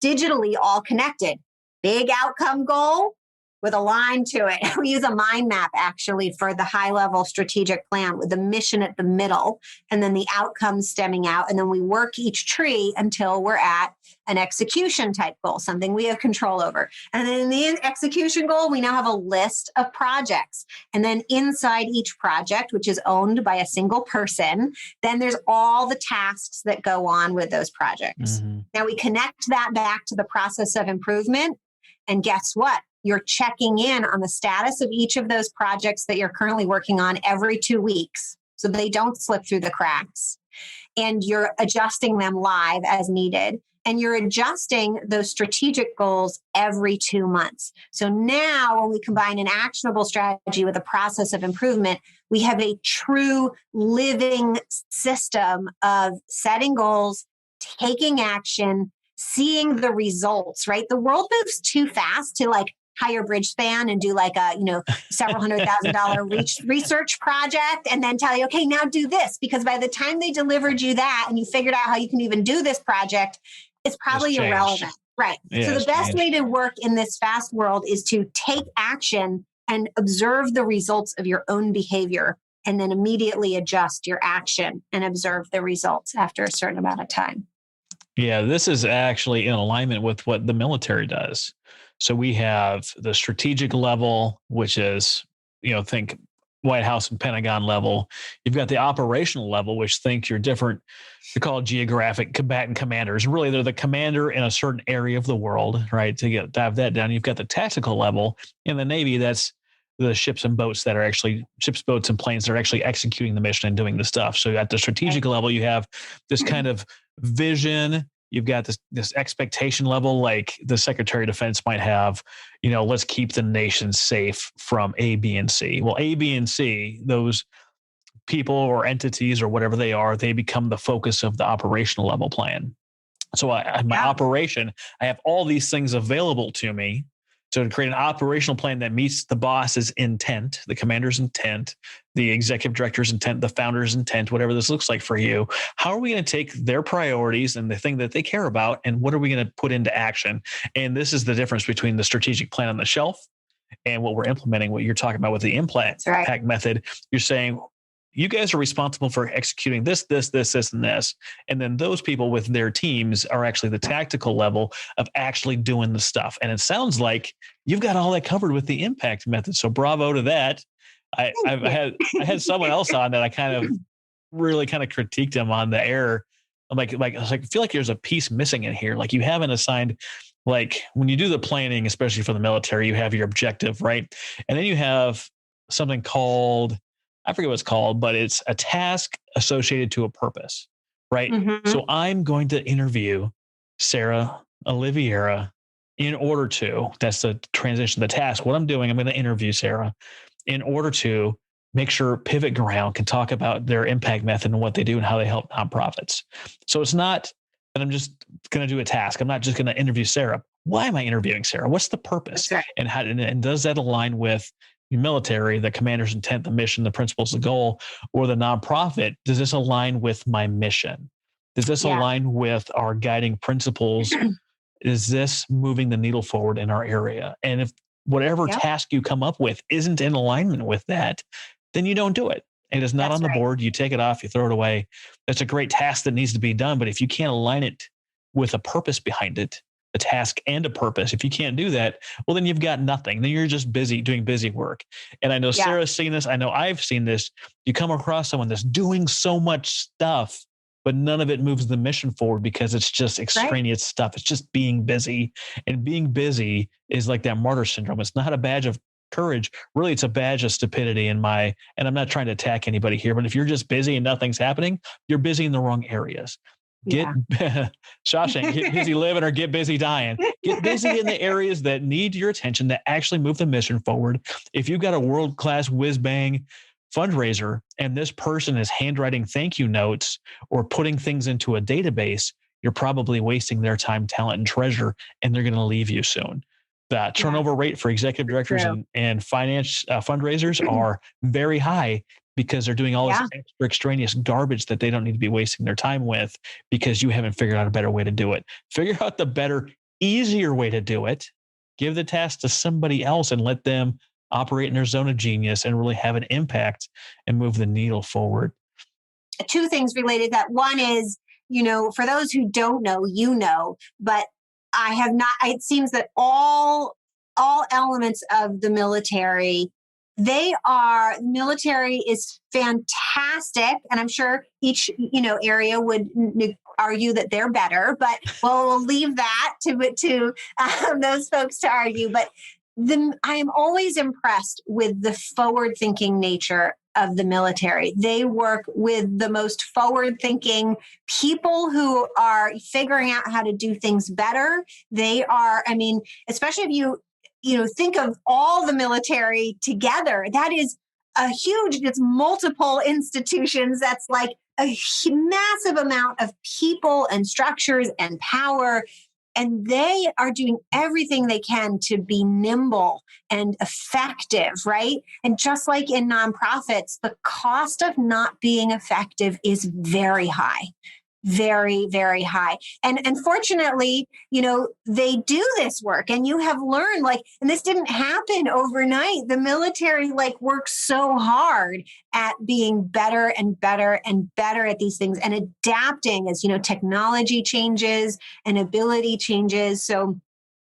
digitally all connected. Big outcome goal with a line to it. We use a mind map actually for the high level strategic plan with the mission at the middle and then the outcomes stemming out. And then we work each tree until we're at an execution type goal, something we have control over. And then in the execution goal, we now have a list of projects. And then inside each project, which is owned by a single person, then there's all the tasks that go on with those projects. Mm-hmm. Now we connect that back to the process of improvement. And guess what? You're checking in on the status of each of those projects that you're currently working on every 2 weeks so they don't slip through the cracks. And you're adjusting them live as needed. And you're adjusting those strategic goals every 2 months. So now when we combine an actionable strategy with a process of improvement, we have a true living system of setting goals, taking action, seeing the results, right? The world moves too fast to hire bridge span and do several $100,000 research project and then tell you, okay, now do this. Because by the time they delivered you that and you figured out how you can even do this project, it's probably irrelevant. Right. Yeah, so the best way to work in this fast world is to take action and observe the results of your own behavior and then immediately adjust your action and observe the results after a certain amount of time. Yeah, this is actually in alignment with what the military does. So we have the strategic level, which is, think White House and Pentagon level. You've got the operational level, which think you're different. They're called geographic combatant commanders. Really, they're the commander in a certain area of the world, right? To dive that down. You've got the tactical level in the Navy. That's the ships and boats, boats and planes that are actually executing the mission and doing the stuff. So at the strategic level, you have this kind of vision. You've got this expectation level, like the Secretary of Defense might have, let's keep the nation safe from A, B, and C. Well, A, B, and C, those people or entities or whatever they are, they become the focus of the operational level plan. So my operation, I have all these things available to me. So to create an operational plan that meets the boss's intent, the commander's intent, the executive director's intent, the founder's intent, whatever this looks like for you, how are we going to take their priorities and the thing that they care about, and what are we going to put into action? And this is the difference between the strategic plan on the shelf and what we're implementing, what you're talking about with the impact method. You're saying, you guys are responsible for executing this, and this. And then those people with their teams are actually the tactical level of actually doing the stuff. And it sounds like you've got all that covered with the impact method. So bravo to that. I had someone else on that I kind of critiqued him on the air. I'm like, I feel like there's a piece missing in here. Like, you haven't assigned, like, when you do the planning, especially for the military, you have your objective, right? And then you have something called, I forget what it's called, but it's a task associated to a purpose, right? Mm-hmm. So I'm going to interview Sarah Olivieri in order to, that's the transition, the task. What I'm doing, I'm going to interview Sarah in order to make sure Pivot Ground can talk about their impact method and what they do and how they help nonprofits. So it's not that I'm just going to do a task. I'm not just going to interview Sarah. Why am I interviewing Sarah? What's the purpose? Right. And does that align with military, the commander's intent, the mission, the principles, the goal, or the nonprofit? Does this align with my mission? Does this align with our guiding principles? Is this moving the needle forward in our area? And if whatever task you come up with isn't in alignment with that, then you don't do it. It is not on the board. You take it off, you throw it away. That's a great task that needs to be done. But if you can't align it with a purpose behind it, a task and a purpose, if you can't do that, well, then you've got nothing. Then you're just busy doing busy work. And I know Sarah's seen this. I know I've seen this. You come across someone that's doing so much stuff, but none of it moves the mission forward because it's just extraneous stuff. It's just being busy. And being busy is like that martyr syndrome. It's not a badge of courage. Really, it's a badge of stupidity and I'm not trying to attack anybody here, but if you're just busy and nothing's happening, you're busy in the wrong areas. Shawshank, get busy living or get busy dying. Get busy in the areas that need your attention, that actually move the mission forward. If you've got a world-class whiz-bang fundraiser and this person is handwriting thank you notes or putting things into a database, you're probably wasting their time, talent, and treasure, and they're going to leave you soon. The turnover rate for executive directors and finance fundraisers are very high because they're doing all this extra extraneous garbage that they don't need to be wasting their time with because you haven't figured out a better way to do it. Figure out the better, easier way to do it. Give the task to somebody else and let them operate in their zone of genius and really have an impact and move the needle forward. Two things related. That one is, for those who don't know, but I have not, it seems that all elements of the military, military is fantastic. And I'm sure each, area would argue that they're better, but we'll leave that to those folks to argue. But I am always impressed with the forward-thinking nature of the military. They work with the most forward-thinking people who are figuring out how to do things better. They are, especially if you think of all the military together, that is it's multiple institutions. That's like a massive amount of people and structures and power. And they are doing everything they can to be nimble and effective, right? And just like in nonprofits, the cost of not being effective is very high. Very, very high. And fortunately, they do this work and you have learned and this didn't happen overnight. The military works so hard at being better and better and better at these things and adapting as, technology changes and ability changes. So,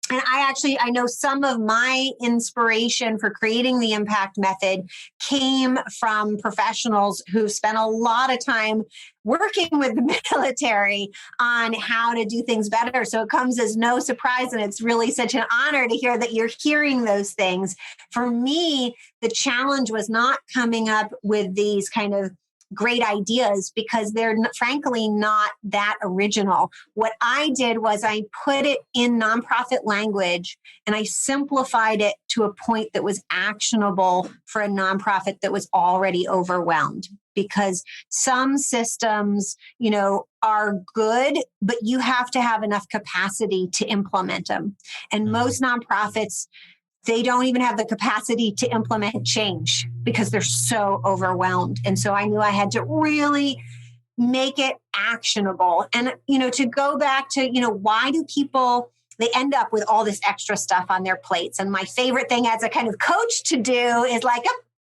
and I know some of my inspiration for creating the impact method came from professionals who spent a lot of time working with the military on how to do things better. So it comes as no surprise. And it's really such an honor to hear that you're hearing those things. For me, the challenge was not coming up with these kind of great ideas because they're frankly not that original. What I did was I put it in nonprofit language and I simplified it to a point that was actionable for a nonprofit that was already overwhelmed. because some systems, are good, but you have to have enough capacity to implement them. And most nonprofits, they don't even have the capacity to implement change because they're so overwhelmed. And so I knew I had to really make it actionable. And, to go back to, why do people, they end up with all this extra stuff on their plates? And my favorite thing as a kind of coach to do is like,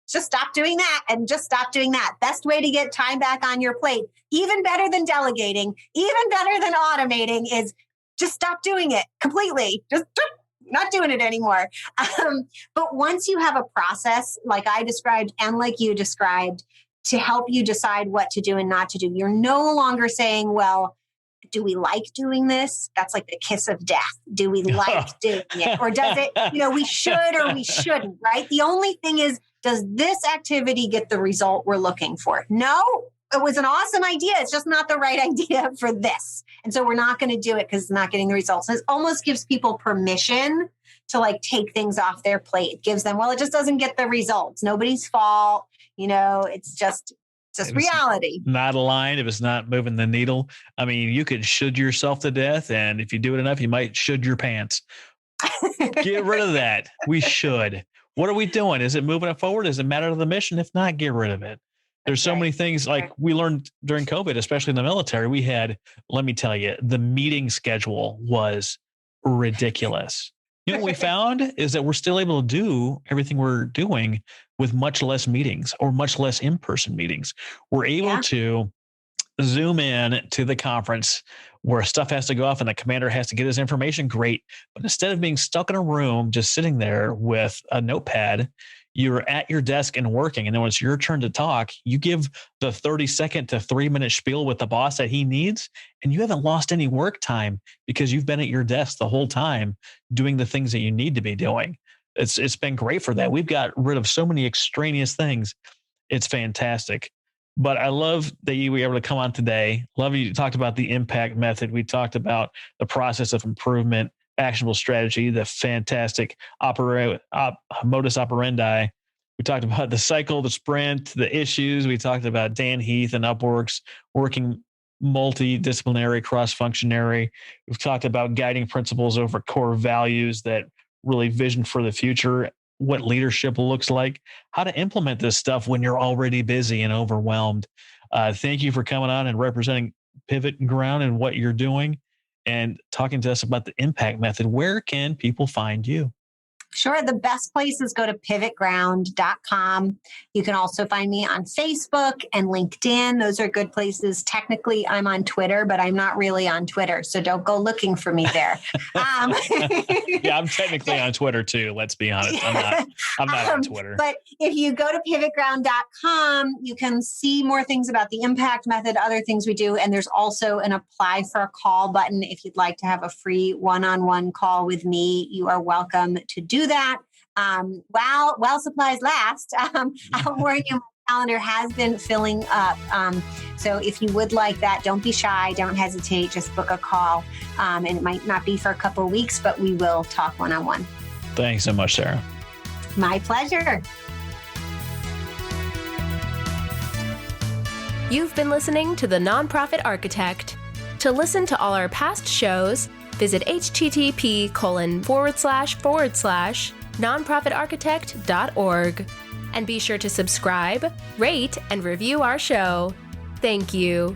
just stop doing that and just stop doing that. Best way to get time back on your plate, even better than delegating, even better than automating, is just stop doing it completely. Just not doing it anymore. But once you have a process like I described and like you described to help you decide what to do and not to do, you're no longer saying, well, do we like doing this? That's like the kiss of death. Do we like doing it? Or does it, we should or we shouldn't, right? The only thing is, does this activity get the result we're looking for? No, it was an awesome idea. It's just not the right idea for this. And so we're not going to do it because it's not getting the results. It almost gives people permission to like take things off their plate. It gives them, well, it just doesn't get the results. Nobody's fault. It's just reality. Not aligned if it's not moving the needle. I mean, you could should yourself to death. And if you do it enough, you might should your pants. Get rid of that. We should. What are we doing? Is it moving it forward? Is it matter to the mission? If not, get rid of it. There's so many things like we learned during COVID, especially in the military. We had, let me tell you, the meeting schedule was ridiculous. What we found is that we're still able to do everything we're doing with much less meetings or much less in-person meetings. We're able to Zoom in to the conference where stuff has to go off and the commander has to get his information. Great. But instead of being stuck in a room, just sitting there with a notepad, you're at your desk and working. And then when it's your turn to talk, you give the 30-second to 3-minute spiel with the boss that he needs. And you haven't lost any work time because you've been at your desk the whole time doing the things that you need to be doing. It's been great for that. We've got rid of so many extraneous things. It's fantastic. But I love that you were able to come on today. Love you talked about the impact method. We talked about the process of improvement, actionable strategy, the fantastic modus operandi. We talked about the cycle, the sprint, the issues. We talked about Dan Heath and Upwork's working multidisciplinary, cross-functionary. We've talked about guiding principles over core values that really vision for the future, what leadership looks like, how to implement this stuff when you're already busy and overwhelmed. Thank you for coming on and representing Pivot Ground and what you're doing and talking to us about the impact method. Where can people find you? Sure. The best place is go to pivotground.com. You can also find me on Facebook and LinkedIn. Those are good places. Technically, I'm on Twitter, but I'm not really on Twitter. So don't go looking for me there. Yeah, I'm technically on Twitter too. Let's be honest. I'm not on Twitter. But if you go to pivotground.com, you can see more things about the impact method, other things we do. And there's also an apply for a call button. If you'd like to have a free one-on-one call with me, you are welcome to do that. While supplies last, I'll warn you, my calendar has been filling up. So if you would like that, don't be shy, don't hesitate, just book a call. And it might not be for a couple of weeks, but we will talk one-on-one. Thanks so much, Sarah. My pleasure. You've been listening to The Nonprofit Architect. To listen to all our past shows, visit http://nonprofitarchitect.org. And be sure to subscribe, rate, and review our show. Thank you.